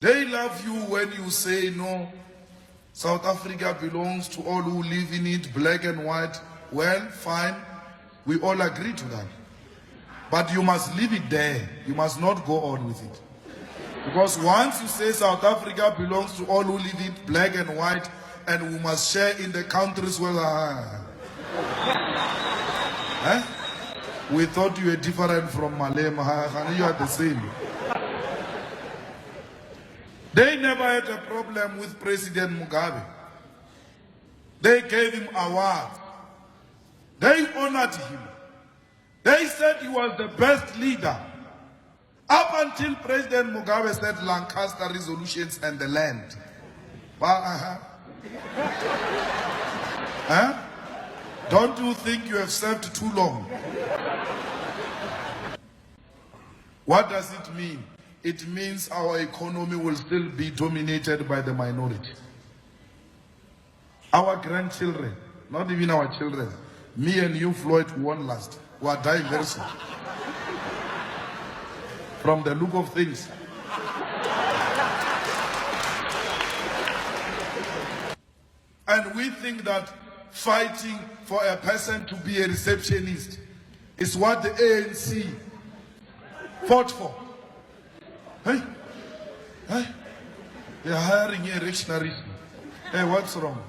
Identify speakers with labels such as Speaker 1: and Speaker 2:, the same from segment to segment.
Speaker 1: They love you when you say no. South Africa belongs to all who live in it, black and white. Well, fine. We all agree to that. But you must leave it there. You must not go on with it. Because once you say South Africa belongs to all who live in it, black and white, and we must share in the countries where we thought you were different from Malema. You are the same. They never had a problem with President Mugabe. They gave him awards. They honored him. They said he was the best leader. Up until President Mugabe said Lancaster resolutions and the land. Don't you think you have served too long? What does it mean? It means our economy will still be dominated by the minority. Our grandchildren, not even our children, me and you, Floyd, won't last. We are dying very soon. From the look of things. And we think that fighting for a person to be a receptionist is what the ANC fought for. Hey, they're hiring a reactionaries. Hey, what's wrong?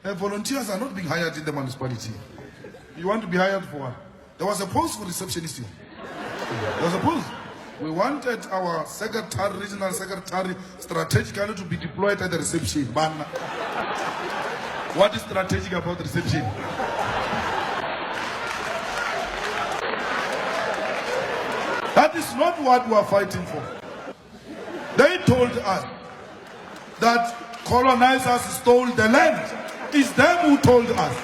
Speaker 1: Hey, volunteers are not being hired in the municipality. You want to be hired for what? There was a post for receptionist here. There was a post. We wanted our secretary, regional secretary, strategically to be deployed at the reception. But what is strategic about the reception? That is not what we are fighting for. They told us that colonizers stole the land. It's them who told us.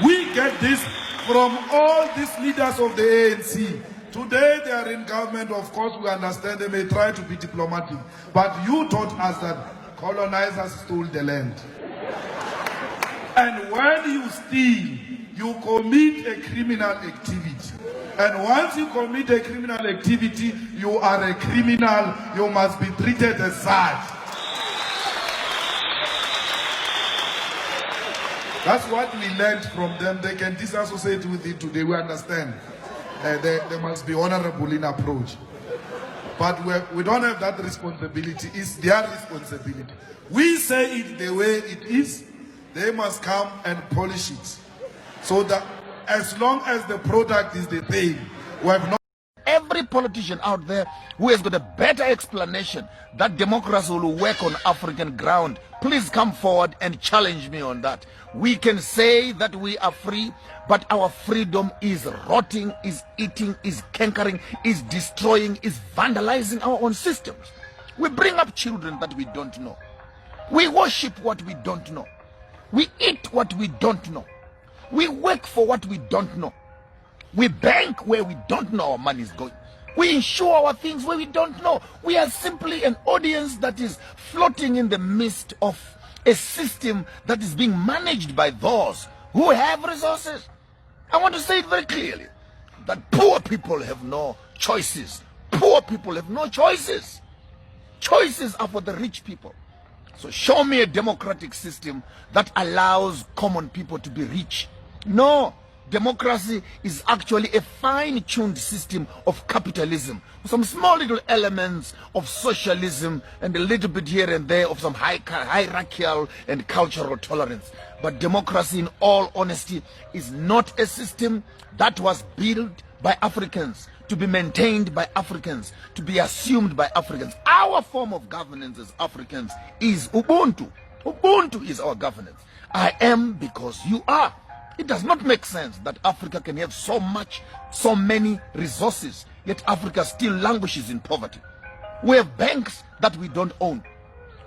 Speaker 1: We get this from all these leaders of the ANC. Today they are in government. Of course, we understand they may try to be diplomatic. But you taught us that colonizers stole the land. And when you steal, you commit a criminal activity. And once you commit a criminal activity, you are a criminal. You must be treated as such. That's what we learned from them. They can disassociate with it today. We understand. They must be honorable in approach. But we don't have that responsibility. It's their responsibility. We say it the way it is. They must come and polish it. So that as long as the product is the same, we have not.
Speaker 2: Every politician out there who has got a better explanation that democracy will work on African ground, please come forward and challenge me on that. We can say that we are free, but our freedom is rotting, is eating, is cankering, is destroying, is vandalizing our own systems. We bring up children that we don't know. We worship what we don't know. We eat what we don't know. We work for what we don't know. We bank where we don't know our money is going. We insure our things where we don't know. We are simply an audience that is floating in the midst of a system that is being managed by those who have resources. I want to say it very clearly, that poor people have no choices. Poor people have no choices. Choices are for the rich people. So show me a democratic system that allows common people to be rich. No. Democracy is actually a fine-tuned system of capitalism, some small little elements of socialism and a little bit here and there of some hierarchical and cultural tolerance. But democracy, in all honesty, is not a system that was built by Africans, to be maintained by Africans, to be assumed by Africans. Our form of governance as Africans is Ubuntu. Ubuntu is our governance. I am because you are. It does not make sense that Africa can have so many resources, yet Africa still languishes in poverty. We have banks that we don't own.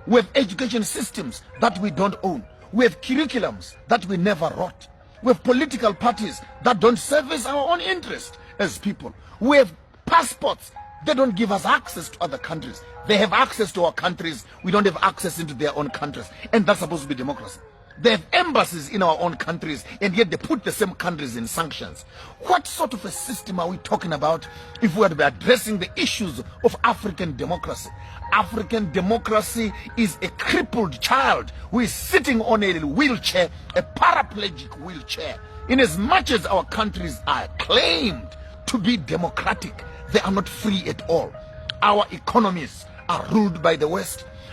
Speaker 2: We have education systems that we don't own. We have curriculums that we never wrote. We have political parties that don't service our own interest as people. We have passports. They don't give us access to other countries. They have access to our countries. We don't have access into their own countries. And that's supposed to be democracy. They have embassies in our own countries, and yet they put the same countries in sanctions. What sort of a system are we talking about if we are to be addressing the issues of African democracy? African democracy is a crippled child who is sitting on a wheelchair, a paraplegic wheelchair. In as much as our countries are claimed to be democratic, they are not free at all. Our economies are ruled by the West.